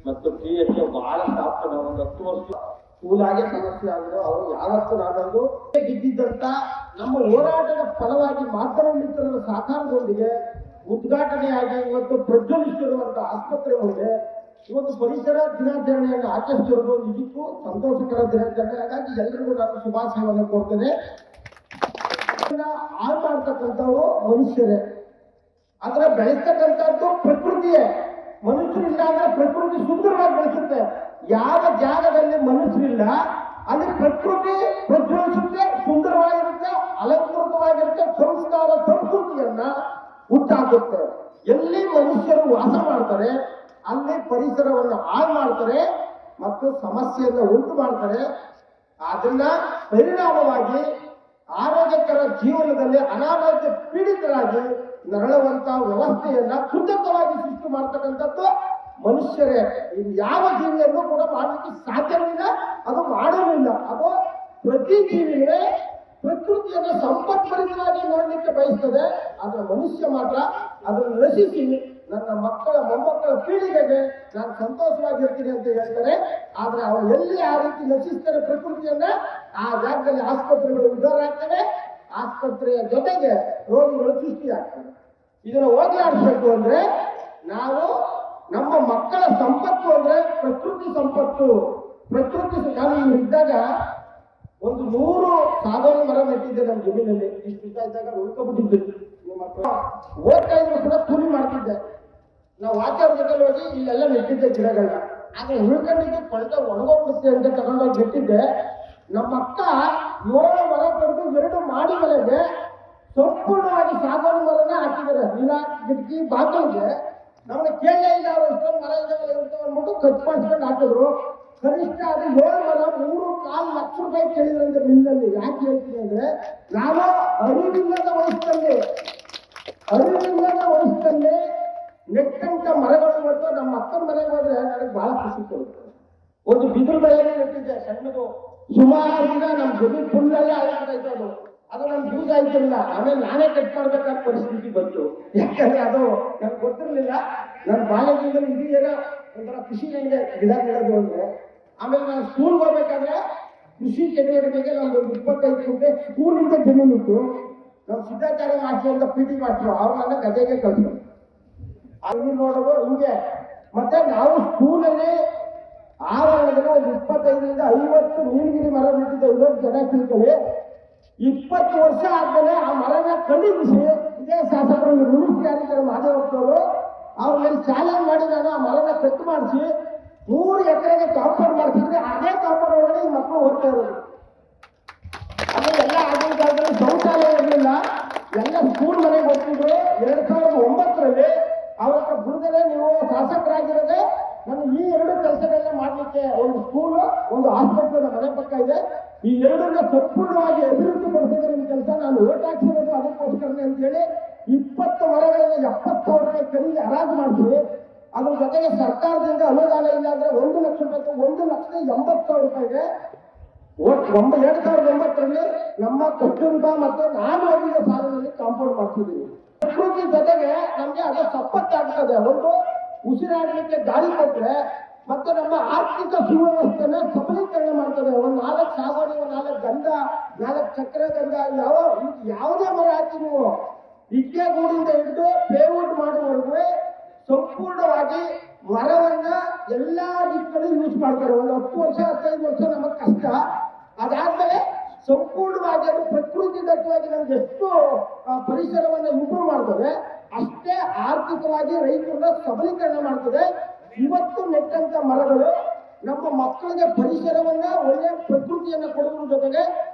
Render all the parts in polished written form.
ಮತ್ತು TH ಬಹಳ soft. ಒಂದು 10 ವರ್ಷ ಸ್ಕೂಲಾಗೆ ಸಮಸ್ಯೆ ಆಗಿದೆ. ಅವರು ಯಾವತ್ತೂ ನಾನೊಂದು ಗೆದ್ದಿದ್ದಂತ ನಮ್ಮ ಹೋರಾಟದ ಫಲವಾಗಿ ಮಾಧ್ಯಮ ಮಿತ್ರರ ಸಹಕಾರದೊಂದಿಗೆ ಉದ್ಘಾಟನೆಯಾಗಿ ಇವತ್ತು ಪ್ರಜ್ವಲಿಸಿರುವಂತ ಆಸ್ಪತ್ರೆ ಮುಂದೆ ಇವತ್ತು ಪರಿಸರ ದಿನಾಚರಣೆಯನ್ನು ಆಚರಿಸಿರುವುದು ನಿಜಕ್ಕೂ ಸಂತೋಷಕರ ದಿನಾಚರಣೆ. ಹಾಗಾಗಿ ಎಲ್ಲರಿಗೂ ನಾನು ಶುಭಾಶಯವನ್ನು ಕೊಡ್ತೇನೆ. ಹಾಳು ಮಾಡ್ತಕ್ಕಂಥವ್ರು ಮನುಷ್ಯರೇ, ಆದ್ರೆ ಬೆಳೆಸ್ತಕ್ಕಂಥದ್ದು ಪ್ರಕೃತಿಯೇ. ಮನುಷ್ಯರಿಲ್ಲ ಅಂದ್ರೆ ಪ್ರಕೃತಿ ಸುಂದರವಾಗಿ ಬೆಳೆಸುತ್ತೆ. ಯಾವ ಜಾಗದಲ್ಲಿ ಮನುಷ್ಯರಿಲ್ಲ ಅಲ್ಲಿ ಪ್ರಕೃತಿ ಪ್ರಜ್ವಲಿಸುತ್ತೆ, ಸುಂದರವಾಗಿರುತ್ತೆ, ಅಲಂಕೃತವಾಗಿರುತ್ತೆ, ಸಂಸ್ಕಾರ ಸಂಸ್ಕೃತಿಯನ್ನ ಹುಟ್ಟಾಕುತ್ತೆ. ಎಲ್ಲಿ ಮನುಷ್ಯರು ವಾಸ ಮಾಡ್ತಾರೆ ಅಲ್ಲಿ ಪರಿಸರವನ್ನು ಹಾಳು ಮಾಡ್ತಾರೆ ಮತ್ತು ಸಮಸ್ಯೆಯನ್ನು ಉಂಟು ಮಾಡ್ತಾರೆ. ಅದನ್ನ ಪರಿಣಾಮವಾಗಿ ಆರೋಗ್ಯಕರ ಜೀವನದಲ್ಲಿ ಅನಾರೋಗ್ಯ ಪೀಡಿತರಾಗಿ ನರಳುವಂತ ವ್ಯವಸ್ಥೆಯನ್ನ ಕೃತಕವಾಗಿ ಸೃಷ್ಟಿ ಮಾಡ್ತಕ್ಕಂಥದ್ದು ಮನುಷ್ಯರೇ. ಯಾವ ಜೀವಿಯನ್ನು ಕೂಡ ಮಾಡಲಿಕ್ಕೆ ಸಾಧ್ಯವಿಲ್ಲ, ಅದು ಮಾಡೋದಿಲ್ಲ. ಅದು ಪ್ರತಿ ಜೀವಿಗಳೇ ಪ್ರಕೃತಿಯನ್ನು ಸಂಪತ್ಭರಿತವಾಗಿ ನೋಡಲಿಕ್ಕೆ ಬಯಸ್ತದೆ. ಆದ್ರೆ ಮನುಷ್ಯ ಮಾತ್ರ ಅದನ್ನು ನಶಿಸಿ ನನ್ನ ಮಕ್ಕಳ ಮೊಮ್ಮಕ್ಕಳ ಪೀಳಿಗೆಗೆ ನಾನು ಸಂತೋಷವಾಗಿರ್ತೀನಿ ಅಂತ ಹೇಳ್ತಾರೆ. ಆದ್ರೆ ಅವನು ಎಲ್ಲಿ ಆ ರೀತಿ ನಶಿಸ್ತಾರೆ ಪ್ರಕೃತಿಯನ್ನ, ಆ ಜಾಗದಲ್ಲಿ ಆಸ್ಪತ್ರೆಗಳು ಉದ್ಧಾರ ಆಗ್ತವೆ, ಆಸ್ಪತ್ರೆಯ ಜೊತೆಗೆ ರೋಗಿಗಳು ಸೃಷ್ಟಿಯಾಗ್ತವೆ. ಇದನ್ನು ಹೋಗಲಾಡಿಸಬೇಕು ಅಂದ್ರೆ ನಾವು ನಮ್ಮ ಮಕ್ಕಳ ಸಂಪತ್ತು ಅಂದ್ರೆ ಪ್ರಕೃತಿ ಸಂಪತ್ತು. ಪ್ರಕೃತಿ ನಾನು ಇದ್ದಾಗ ಒಂದು 100 ಸಾಧಾರಣ ಮರ ನೆಟ್ಟಿದ್ದೆ ನಮ್ಮ ಜಮೀನಲ್ಲಿ. ಇಷ್ಟು ಇದ್ದಾಗ ಉಳ್ಕೊಬಿಟ್ಟಿದ್ದೆ. ಓದ್ತಾ ಇದ್ರು ಕೂಡ ಕೂಲಿ ಮಾಡ್ತಿದ್ದೆ. ನಾವು ವಾಚಾರ ಜೊತೆ ಹೋಗಿ ಇಲ್ಲೆಲ್ಲ ನೆಟ್ಟಿದ್ದೆ ಗಿಡಗಳನ್ನ. ಆದ್ರೆ ಉಳ್ಕೊಂಡಿದ್ದೆ ಕೊಳ್ಳ ಒಣಗೋಗ್ಬಿಡುತ್ತೆ ಅಂತ ತಗೊಂಡೋಗಿ ನೆಟ್ಟಿದ್ದೆ. ನಮ್ಮ ಅಕ್ಕ 7 ಮರ ತಂದು 2 ಮಾಡಿ ಮನೆಗೆ ಸಂಪೂರ್ಣವಾಗಿ ಸಾಧಾರಣ ಮರನ ಹಾಕಿದ್ದಾರೆ. ಇಲ್ಲ ಕಿಟಕಿ ಬಾಗಿಲಿಗೆ ನಮ್ಗೆ ಕೇಳಲೇ ಇಲ್ಲ. ಅವರು ಇಷ್ಟೊಂದು ಮರ ಇರ್ತವೆ ಅಂದ್ಬಿಟ್ಟು ಕಟ್ ಮಾಡಿಸ್ಕೊಂಡು ಹಾಕಿದ್ರು. ಕನಿಷ್ಠ ಅದು 7 ಮರ 3.25 ಲಕ್ಷ ರೂಪಾಯಿ ಕೇಳಿದ್ರಂತೆ ಮಿಲ್ನಲ್ಲಿ. ಯಾಕೆ ಹೇಳ್ತೀನಿ ಅಂದ್ರೆ ನಾನು ಅರಿವಿಲ್ಲದ ವಯಸ್ಸಲ್ಲಿ ನೆಟ್ಟಂತ ಮರಗಳು ಇವತ್ತು ನಮ್ಮ ಅಕ್ಕನ ಮನೆಗೆ ಹೋದ್ರೆ ನನಗೆ ಬಹಳ ಖುಷಿ ಕೊಡುತ್ತೆ. ಒಂದು ಬಿದಿರು ಬೆಳೆಯನ್ನು ನೆಟ್ಟಿದ್ದೆ ಸಣ್ಣದು. ಸುಮಾರು ದಿನ ನಮ್ಮ ಜಮೀನು ಫುಲ್ಲಲ್ಲೇ ಆಗಿಬಿಟ್ಟೈತೆ. ಅದು ನಮ್ಗೆ ಯೂಸ್ ಆಯ್ತಿರಲಿಲ್ಲ. ಆಮೇಲೆ ನಾನೇ ಕಟ್ ಮಾಡ್ಬೇಕಾದ ಪರಿಸ್ಥಿತಿ ಬಂತು. ಯಾಕಂದ್ರೆ ಅದು ನನಗೆ ಗೊತ್ತಿರಲಿಲ್ಲ. ನನ್ನ ಬಾಲ್ಯದಿಂದಲೂ ಇದು ಏನೋ ಒಂಥರ ಖುಷಿ ನನಗೆ ಗಿಡ ನೆಡೋದು ಅಂದ್ರೆ. ಆಮೇಲೆ ನಾನು ಸ್ಕೂಲ್ಗೆ ಹೋಗ್ಬೇಕಾದ್ರೆ ಕೃಷಿ ಚಟುವಟಿಕೆಗೆ ನಮ್ದು 25 ಗುಂಟೆ ಸ್ಕೂಲಿಂದ ಜಮೀನು ಇತ್ತು. ನಮ್ಮ ಸಿದ್ಧಾಚಾರ್ಯ ಮಾಸ್ಟರ್ ಅಂತ PT ಮಾಸ್ಟರ್ ಅವ್ರು ನನ್ನ ಗದೆಗೆ ಕಳಿಸೋದು. ಅಲ್ಲಿ ನೋಡೋದು ಹಿಂಗೆ. ಮತ್ತೆ ನಾವು ಸ್ಕೂಲಲ್ಲಿ ಆವರಣದಲ್ಲಿ ಒಂದು 25ರಿಂದ 50 ನೀಲಗಿರಿ ಮರ ನೆಟ್ಟಿದ್ದೆ. 50 ಜನ ತಿಳ್ಕೊಳ್ಳಿ. 20 ವರ್ಷ ಆದ್ಮೇಲೆ ಆ ಮರನ ಖಂಡಿಸಿ ಇದೇ ಶಾಸಕರು ರೂಢಿ ಯಾರಿದ್ದಾರೆ ಮಾದೇವಪ್ಪನವರು ಅವ್ರ ಮೇಲೆ ಚಾಲೆಂಜ್ ಮಾಡಿ ನಾನು ಆ ಮರನ ಕಟ್ ಮಾಡಿಸಿ 3 ಎಕರೆಗೆ ಕಾಂಪೌಂಡ್ ಮಾಡಿಸಿದ್ರೆ ಅದೇ ಕಾಂಪೌಂಡ್ ಒಳಗಡೆ ಈ ಮಕ್ಕಳು ಓದ್ತಾ ಇರೋದು. ಅದು ಎಲ್ಲ ಆಗಿನ ಕಾಲದಲ್ಲಿ ಶೌಚಾಲಯ ಇರಲಿಲ್ಲ. ಎಲ್ಲ ಸ್ಕೂಲ್ ಮನೆಗೆ ಹೋಗ್ತಿದ್ರು. 2009ರಲ್ಲಿ ಅವ್ರ ಹತ್ರ ಬಿಡದೇ ನೀವು ಶಾಸಕರಾಗಿರೋದೇ ನಾನು ಈ 2 ಕೆಲಸಗಳನ್ನ ಮಾಡ್ಲಿಕ್ಕೆ, ಒಂದು ಸ್ಕೂಲು ಒಂದು ಆಸ್ಪತ್ರೆ ಮನೆ ಪಕ್ಕ ಇದೆ, ಈ 2ನ್ನ ಸಂಪೂರ್ಣವಾಗಿ ಅಭಿವೃದ್ಧಿ ಪಡಿಸಿದ್ರೆ ನಿಮ್ಮ ಕೆಲಸ. ನಾನು ಓಟ್ ಹಾಕ್ಸಿರೋದು ಅದಕ್ಕೋಸ್ಕರನೇ ಅಂತೇಳಿ 20 ಮರಗಳನ್ನ 70,000 ರೂಪಾಯಿ ಖರೀದಿ ಹರಾಜು ಮಾಡ್ತೀವಿ. ಅದ್ರ ಜೊತೆಗೆ ಸರ್ಕಾರದಿಂದ ಅನುದಾನ ಇಲ್ಲ ಅಂದ್ರೆ 1 ಲಕ್ಷ ರೂಪಾಯಿ 1,80,000 ರೂಪಾಯಿಗೆ 2009ರಲ್ಲಿ ನಮ್ಮ ಕಸ್ತೂರ್ಬಾ ಮತ್ತು ನಾನು ಓದಿದ ಸಾಲಿನಲ್ಲಿ ಕಾಂಪೌಂಡ್ ಮಾಡ್ತಿದ್ದೀವಿ. ಪ್ರಕೃತಿ ಜೊತೆಗೆ ನಮ್ಗೆ ಅದು ಸಂಪತ್ತಾಗ್ತದೆ. ಒಂದು ಉಸಿರಾಡಲಿಕ್ಕೆ ಗಾಳಿ ಕೊಟ್ಟರೆ ಮತ್ತೆ ನಮ್ಮ ಆರ್ಥಿಕ ಸುವ್ಯವಸ್ಥೆನ ಸಬಲೀಕರಣ ಮಾಡ್ತದೆ. ಒಂದು 4 ಸಾಗೋಣಿ, 4 ಗಂಧ, 4 ಚಕ್ರ ಗಂಧ, ಯಾವುದೇ ಮರ ಹಾಕಿ ನೀವು ಇಟ್ಟಿಗೆಗೂಡಿಂದ ಹಿಡಿದು ಪೇವುಡ್ ಮಾಡುವವರೆಗೂ ಸಂಪೂರ್ಣವಾಗಿ ಮರವನ್ನ ಎಲ್ಲಾ ದಿಕ್ಕಲ್ಲಿ ಯೂಸ್ ಮಾಡ್ತಾರೆ. ಒಂದು 10 ವರ್ಷ 15 ವರ್ಷ ನಮಗೆ ಕಷ್ಟ. ಅದಾದ್ಮೇಲೆ ಸಂಪೂರ್ಣವಾಗಿ ಅದು ಪ್ರಕೃತಿ ದತ್ತವಾಗಿ ನಮ್ಗೆ ಎಷ್ಟು ಪರಿಸರವನ್ನ ಇಂಪ್ರೂವ್ ಮಾಡ್ತದೆ ಅಷ್ಟೇ ಆರ್ಥಿಕವಾಗಿ ರೈತರನ್ನ ಸಬಲೀಕರಣ ಮಾಡ್ತದೆ. ಇವತ್ತು ನೆಟ್ಟಂತ ಮರಗಳು ನಮ್ಮ ಮಕ್ಕಳಿಗೆ ಪರಿಸರವನ್ನ ಒಳ್ಳೆ ಪ್ರಕೃತಿಯನ್ನ ಕೊಡುವುದ್ರ ಜೊತೆಗೆ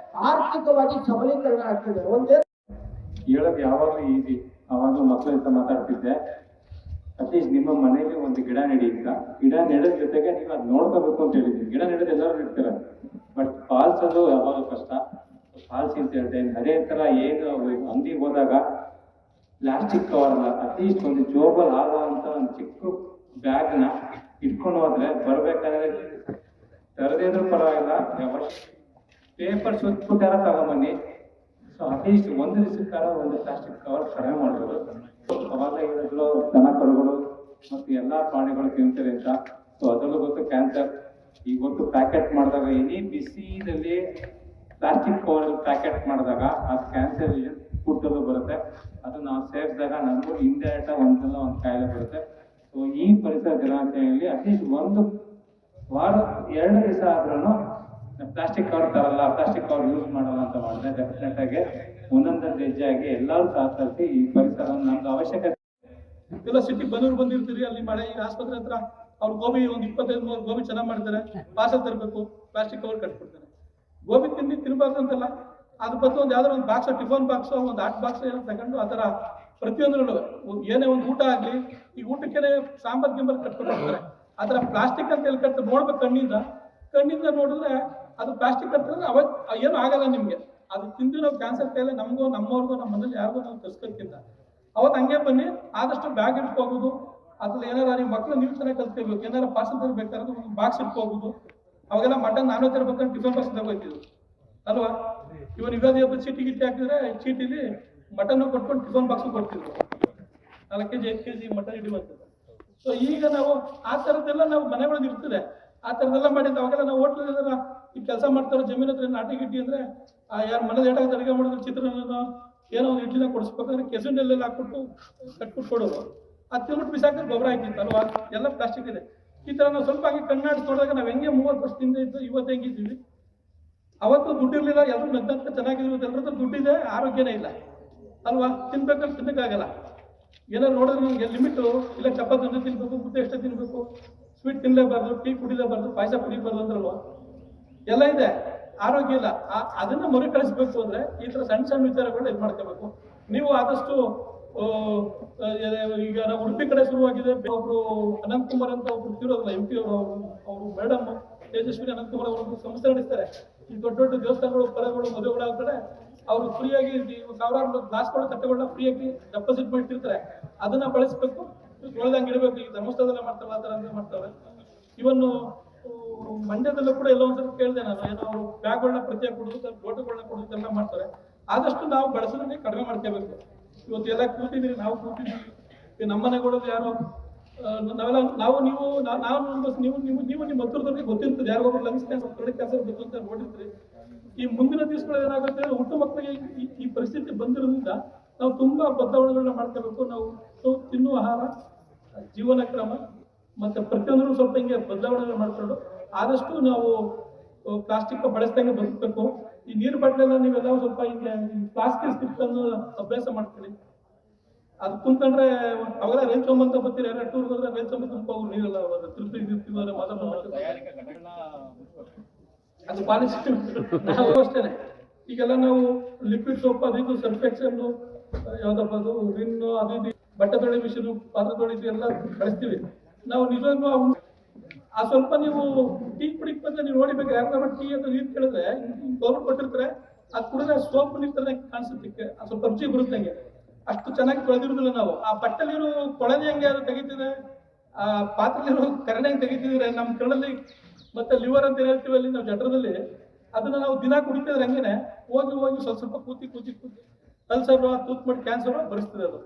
ಆರ್ಥಿಕವಾಗಿ ಸಬಲೀಕರಣ ಆಗ್ತದೆ. ಒಂದೇ ಹೇಳೋದು ಯಾವಾಗಲೂ ಈಸಿ. ಅವಾಗ ಮಕ್ಕಳ ಜೊತೆ ಮಾತಾಡ್ತಿದ್ದೆ, ಅಟ್ಲೀಸ್ಟ್ ನಿಮ್ಮ ಮನೆಯಲ್ಲಿ ಒಂದು ಗಿಡ ನೆಡಿ ಅಂತ. ಗಿಡ ನೆಡೋದ್ ಜೊತೆಗೆ ನೀವು ಅದು ನೋಡ್ಕೋಬೇಕು ಅಂತ ಹೇಳಿದ್ವಿ. ಗಿಡ ನೆಡೋದು ಎಲ್ಲರೂ ನೆಡ್ತಾರೆ, ಬಟ್ ಪಾಲ್ಸೋದು ಯಾವಾಗ ಕಷ್ಟ. ಪಾಲ್ಸಿ ಅಂತ ಹೇಳ್ತೇನೆ. ಅದೇ ತರ ಏನು ಅಂಗಡಿಗೆ ಹೋದಾಗ ಪ್ಲಾಸ್ಟಿಕ್ ಕವರ್ ಅಲ್ಲ, ಅಟ್ಲೀಸ್ಟ್ ಒಂದು ಜೋಬಲ್ ಆಗುವಂತ ಒಂದು ಚಿಕ್ಕ ಬ್ಯಾಗ್ನ ಇಟ್ಕೊಂಡು ಹೋದ್ರೆ ಬರ್ಬೇಕಾದ್ರೆ ತರದೇದ್ರೂ ಪರವಾಗಿಲ್ಲ, ಪೇಪರ್ ಸುತ್ತಬಿಟ್ಟಾರ ತಗೊಂಬನ್ನಿ. ಸೊ ಅಟ್ಲೀಸ್ಟ್ ಒಂದು ದಿವಸಕ್ಕಾರ ಒಂದು ಪ್ಲಾಸ್ಟಿಕ್ ಕವರ್ ಕಡಿಮೆ ಮಾಡ್ಬೋದು. ಅವಾಗ ಹೇಳಿದ್ರು ದನ ಕರುಗಳು ಮತ್ತು ಎಲ್ಲಾ ಪ್ರಾಣಿಗಳು ತಿಂತಾರೆ ಅಂತ. ಸೊ ಅದರಲ್ಲೂ ಗೊತ್ತು ಕ್ಯಾನ್ಸರ್. ಈಗ ಗೊತ್ತು ಪ್ಯಾಕೆಟ್ ಮಾಡಿದಾಗ ಎನಿ ಬಿಸಿದಲ್ಲಿ ಪ್ಲಾಸ್ಟಿಕ್ ಕವರ್ ಪ್ಯಾಕೆಟ್ ಮಾಡಿದಾಗ ಅದು ಕ್ಯಾನ್ಸರ್ ಫುಡ್ಡಲ್ಲೂ ಬರುತ್ತೆ. ಅದು ನಾವು ಸೇವಿಸಿದಾಗ ನಮಗೂ ಇಂಡೈರೆಕ್ಟ್ ಒಂದಲ್ಲ ಒಂದು ಕಾಯಿಲೆ ಬರುತ್ತೆ. ಸೊ ಈ ಪರಿಸರ ದಿನಾಚರಣೆಯಲ್ಲಿ ಅಟ್ಲೀಸ್ಟ್ ಒಂದು ವಾರ 2 ದಿವಸ ಆದ್ರೂ ಪ್ಲಾಸ್ಟಿಕ್ ಕವರ್ ತರಲ್ಲ, ಪ್ಲಾಸ್ಟಿಕ್ ಕವರ್ ಯೂಸ್ ಮಾಡಲ್ಲ ಅಂತ ಮಾಡಿದ್ರೆ ಡೆಫಿನೆಟ್ ಆಗಿ ಒಂದೊಂದು ಹೆಜ್ಜೆಯಾಗಿ ಎಲ್ಲರೂ ಸಹಕರಿಸಿ ಈ ಪರಿಸರವನ್ನು ನಮ್ದು ಅವಶ್ಯಕತೆ. ಎಲ್ಲ ಸಿಟಿ ಬಂದಿರ್ತೀರಿ, ಅಲ್ಲಿ ಮಳೆ ಈಗ ಆಸ್ಪತ್ರೆ ಹತ್ರ ಅವ್ರು ಗೋಬಿ ಒಂದು 25-30 ಗೋಬಿ ಚೆನ್ನಾಗಿ ಮಾಡ್ತಾರೆ, ಪಾರ್ಸಲ್ ತರಬೇಕು, ಪ್ಲಾಸ್ಟಿಕ್ ಕವರ್ ಕಟ್ಬಿಡ್ತಾರೆ. ಗೋಬಿ ತಿನ್ಬಾರ್ದು ಅಂತಲ್ಲ, ಅದ್ರ ಬದಲು ಒಂದು ಯಾವ್ದಾದ್ರು ಒಂದು ಬಾಕ್ಸ್, ಟಿಫನ್ ಬಾಕ್ಸ್, ಒಂದು ಹಾಟ್ ಬಾಕ್ಸ್ ಏನೋ ತಗೊಂಡು ಆ ಥರ ಪ್ರತಿಯೊಂದರಲ್ಲೂ ಏನೇ ಒಂದು ಊಟ ಆಗಲಿ, ಈ ಊಟಕ್ಕೆ ಸಾಂಬಾರ್ ಗಿಂಬರ್ ಕಟ್ಕೊಂಡು ಹೋಗ್ತಾರೆ. ಆ ಥರ ಪ್ಲಾಸ್ಟಿಕ್ ಅಂತ ಹೇಳಿ ಕಟ್ತಾರೆ, ನೋಡ್ಬೇಕು ಕಣ್ಣಿಂದ ನೋಡಿದ್ರೆ ಅದು ಪ್ಲಾಸ್ಟಿಕ್ ಕಟ್ಟಿದ್ರೆ ಏನು ಆಗಲ್ಲ ನಿಮಗೆ. ಅದು ತಿಂದು ನಾವು ಕ್ಯಾನ್ಸರ್ ಕಾಯಿಲೆ ನಮಗೂ, ನಮ್ಮವ್ರಿಗೂ, ನಮ್ಮ ಮನೇಲಿ ಯಾರಿಗೂ ನಾವು ತರ್ಸ್ಕೋಕ್ಕಿಂತ ಅವತ್ತು ಹಂಗೆ ಬನ್ನಿ. ಆದಷ್ಟು ಬ್ಯಾಗ್ ಇಟ್ಕೋಬೋದು, ಅದ್ರಲ್ಲಿ ಏನಾರ ನಿಮ್ಮ ಮಕ್ಕಳು ನೀವು ಚೆನ್ನಾಗಿ ಕಲ್ತ್ಕೋಬೇಕು, ಏನಾರ ಪಾರ್ಸಲ್ ತರಬೇಕಾದ್ರೆ ಒಂದು ಬಾಕ್ಸ್ ಇಟ್ಕೋಬೋದು. ಅವಾಗೆಲ್ಲ ಮಟನ್ ನಾನ್ ವೆಜ್ ತರಬೇಕಂದ್ರೆ ಟಿಫನ್ ಬಾಕ್ಸ್ ತಗೋತಿದ್ರು ಅಲ್ವಾ. ಇವನ್ ಯುಗಾದಿ ಹಬ್ಬ ಚೀಟಿ ಗಿಟ್ಟಿ ಹಾಕಿದ್ರೆ ಚೀಟಿಲಿ ಮಟನ್ ಕೊಟ್ಕೊಂಡು ಟಿಫನ್ ಬಾಕ್ಸ್ ಕೊಡ್ತಿದ್ರು, 4 kg 5 kg ಮಟನ್ ಹಿಡಿಯುವಂಥದ್ದು. ಸೊ ಈಗ ನಾವು ಆ ಥರದ್ದೆಲ್ಲ ನಾವು ಮನೆಗಳಲ್ಲಿ ಇರ್ತದೆ, ಆ ಥರದ್ದೆಲ್ಲ ಮಾಡಿದ್ದು. ಅವಾಗೆಲ್ಲ ನಾವು ಹೋಟ್ಲಲ್ಲೆಲ್ಲ ಈ ಕೆಲಸ ಮಾಡ್ತಾರೆ, ಜಮೀನ್ ಹತ್ರ ನಾಟಿ ಗಿಟ್ಟಿ ಅಂದ್ರೆ ಯಾರು ಮನೇಲಿ ಏಟಾಗಿ ಅಡುಗೆ ಮಾಡಿದ್ರೆ ಚಿತ್ರಾನ್ನ ಏನೋ ಒಂದು ಇಡ್ಲಿನ ಕೊಡಿಸ್ಬೇಕಾದ್ರೆ ಕೆಸುಂಡೆಲ್ಲ ಹಾಕ್ಬಿಟ್ಟು ಕಟ್ಬಿಟ್ಟು ಕೊಡೋರು. ಅದು ತಿನ್ಬಿಟ್ಟು ಬಿಸಾಕಿದ್ರೆ ಗೊಬ್ಬರ ಹಾಕಿತ್ತು ಅಲ್ವಾ. ಎಲ್ಲ ಪ್ಲಾಸ್ಟಿಕ್ ಇದೆ. ಈ ಥರ ನಾವು ಸ್ವಲ್ಪ ಹಾಗೆ ಕಣ್ಣಾಡಿಸಿ ನೋಡಿದಾಗ ನಾವು ಹೆಂಗೆ 30 ವರ್ಷದಿಂದ ಇದ್ದು ಇವತ್ತು ಹೆಂಗಿದ್ದೀವಿ. ಅವತ್ತು ದುಡ್ಡಿರ್ಲಿಲ್ಲ, ಎಲ್ಲರೂ ನಗ್ನಂತ ಚೆನ್ನಾಗಿದ್ರು, ಎಲ್ಲರದ್ದು ದುಡ್ಡಿದೆ, ಆರೋಗ್ಯನೇ ಇಲ್ಲ ಅಲ್ವಾ. ತಿನ್ಬೇಕಂತ ತಿನ್ನಕ್ಕಾಗಲ್ಲ. ಏನಾದ್ರು ನೋಡಿದ್ರೆ ನಮಗೆ ಲಿಮಿಟು ಇಲ್ಲ, ಚಪಾತಿ ಅನ್ನ ತಿನ್ಬೇಕು, ಮುದ್ದೆ ಎಷ್ಟೇ ತಿನ್ಬೇಕು, ಸ್ವೀಟ್ ತಿನ್ನಲೇಬಾರ್ದು, ಟೀ ಕುಡಿಲೇಬಾರ್ದು, ಪಾಯಸ ಕುಡಿಬಾರ್ದು ಅಂದ್ರಲ್ವ. ಎಲ್ಲ ಇದೆ, ಆರೋಗ್ಯ ಇಲ್ಲ. ಅದನ್ನ ಮರುಕಳಿಸ್ಬೇಕು ಅಂದ್ರೆ ಈ ತರ ಸಣ್ಣ ಸಣ್ಣ ವಿಚಾರಗಳನ್ನ ಇದು ಮಾಡ್ಕೋಬೇಕು. ನೀವು ಆದಷ್ಟು ಈಗ ನಾವು ಉಡುಪಿ ಕಡೆ ಶುರುವಾಗಿದೆ. ಒಬ್ರು ಅನಂತಕುಮಾರ್ ಅಂತ ಒಬ್ರು ತಿರೋದಲ್ಲ, MP ಅವರು ಮೇಡಮ್ ತೇಜಸ್ವಿನಿ ಅನಂತಕುಮಾರ್ ಅವರು ಸಂಸ್ಥೆ ನಡೆಸ್ತಾರೆ. ಈ ದೊಡ್ಡ ದೊಡ್ಡ ದೇವಸ್ಥಾನಗಳು, ಪರಗಳು, ಮದುವೆಗಳ ಕಡೆ ಅವರು ಫ್ರೀಯಾಗಿ ಸಾವಿರಾರು ಗ್ಲಾಸ್ಗಳು, ತಟ್ಟೆಗಳನ್ನ ಫ್ರೀಯಾಗಿ ಡೆಪಾಸಿಟ್ ಮಾಡಿರ್ತಾರೆ. ಅದನ್ನ ಬಳಸಬೇಕು, ತೊಳೆದಂಗೆ ಇಡಬೇಕು. ಈಗ ಧರ್ಮಸ್ಥಳದಲ್ಲೇ ಮಾಡ್ತಾರಲ್ಲ, ಆ ಥರ ಮಾಡ್ತಾರೆ. ಇವನ್ನು ಮಂಡ್ಯದಲ್ಲೂ ಕೂಡ ಎಲ್ಲ ಒಂದ್ಸಲ ಕೇಳಿದೆ ನಾನು, ಏನೋ ಅವರು ಬ್ಯಾಗ್ಗಳನ್ನ ಪ್ರತ್ಯೇಕ ಕೊಡೋದು, ಲೋಟಗಳನ್ನ ಕೊಡೋದು ಎಲ್ಲ ಮಾಡ್ತಾರೆ. ಆದಷ್ಟು ನಾವು ಬಳಸೋದನ್ನೇ ಕಡಿಮೆ ಮಾಡ್ಕೋಬೇಕು. ಇವತ್ತು ಎಲ್ಲ ಕೂತಿದ್ದೀರಿ, ನಾವು ಕೂತಿದ್ದೀವಿ, ನಮ್ಮ ಮನೆಗಳದ್ದು ಯಾರೋ ನಾವೆಲ್ಲ ನಾವು ನೀವು ನಿಮ್ಮ ಹತ್ರದವ್ರಿಗೆ ಗೊತ್ತಿರ್ತದೆ, ಯಾರಿಗೊಬ್ಬರು ಲಂಗ್ಸ್ ಕ್ಯಾನ್ಸರ್, ಕರಡಿ ಕ್ಯಾನ್ಸರ್ ಗೊತ್ತು ಅಂತ ನೋಡಿರ್ತೀರಿ. ಈ ಮುಂದಿನ ದಿವಸಗಳು ಏನಾಗುತ್ತೆ, ಹುಟ್ಟು ಮಕ್ಕಳಿಗೆ ಈ ಪರಿಸ್ಥಿತಿ ಬಂದಿರೋದ್ರಿಂದ ನಾವು ತುಂಬಾ ಬದಲಾವಣೆಗಳನ್ನ ಮಾಡ್ಕೋಬೇಕು. ನಾವು ತಿನ್ನುವ ಆಹಾರ, ಜೀವನ ಕ್ರಮ ಮತ್ತೆ ಪ್ರತಿಯೊಂದರೂ ಸ್ವಲ್ಪ ಹಿಂಗೆ ಬದಲಾವಣೆ ಮಾಡ್ಕೊಂಡು ಆದಷ್ಟು ನಾವು ಪ್ಲಾಸ್ಟಿಕ್ ಬಳಸ್ದಂಗೆ ಬದುಕಬೇಕು. ಈ ನೀರು ಬಾಟ್ಲೆಲ್ಲ ನೀವೆಲ್ಲ ಸ್ವಲ್ಪ ಹಿಂಗೆ ಪ್ಲಾಸ್ಟಿಕ್ ಇಟ್ಕೊಂಡು ಅಭ್ಯಾಸ ಮಾಡ್ಕೊಳ್ಳಿ. ಅದು ತುಂಬ್ಕೊಂಡ್ರೆ ಅವೆಲ್ಲ ರೈಲ್ ಚೊಂಬಂತ ಬರ್ತೀರಿ, ಯಾರು ಟೂರ್ ಹೋದ್ರೆ ರೈಲ್ ಚೊಂಬ ತುಂಬ್ಕೋರು ನೀರೆಲ್ಲ ತಿರುಪತಿ ಅದು ಪಾಲಿಸಿ. ನಾವು ಅಷ್ಟೇನೆ ಈಗೆಲ್ಲ ನಾವು ಲಿಕ್ವಿಡ್ ಸೋಪ್, ಅದು ಸರ್ಫ್ ಎಕ್ಸೆಲ್, ಯಾವ್ದಪ್ಪ ಅದು ರಿನ್ನು, ಅದು ಇದು ಬಟ್ಟೆ ತೊಳಿ ಮಿಷಿನ್, ಪಾತ್ರೆ ತೊಳಿದು ಎಲ್ಲ ಬಳಸ್ತೀವಿ ನಾವು. ನಿಜವಾಗ್ಲೂ ಆ ಸ್ವಲ್ಪ ನೀವು ಟೀ ಕುಡಿಕ್ ಬಂದ್ರೆ ನೀವು ನೋಡಿಬೇಕು, ಯಾರು ಟೀ ಅಂತ ನೀರು ಕೇಳಿದ್ರೆ ಗೌರ್ಮೆಂಟ್ ಕೊಟ್ಟಿರ್ತಾರೆ, ಅದು ಕುಡಿದ್ರೆ ಸೋಪ್ ನೀರು ಕಾಣಿಸುತ್ತೆ, ಸ್ವಲ್ಪ ರುಚಿ ಬರುತ್ತೆ. ಹಂಗೆ ಅಷ್ಟು ಚೆನ್ನಾಗಿ ತೊಳೆದಿರುದಿಲ್ಲ ನಾವು. ಆ ಬಟ್ಟೆಲಿರೋ ಕೊಳನೆ ಹೆಂಗೆ ಅದು ತೆಗಿತಿದೆ, ಆ ಪಾತ್ರೆಲಿರೋ ಕರಣೆ ಹೆಂಗೆ ತೆಗಿತಿದ್ರೆ ನಮ್ಮ ಕರಳಲ್ಲಿ ಮತ್ತೆ ಲಿವರ್ ಅಂತ ಹೇಳ್ತೀವಿ ಅಲ್ಲಿ ನಾವು ಜಠರದಲ್ಲಿ, ಅದನ್ನ ನಾವು ದಿನ ಕುಡಿತಿದ್ರೆ ಹಂಗೇನೆ ಹೋಗಿ ಸ್ವಲ್ಪ ಕೂತಿ ಅಲ್ಸರ್, ತೂತ್ ಮಾಡಿ ಕ್ಯಾನ್ಸರ್ ಬರಿಸ್ತದೆ ಅದು.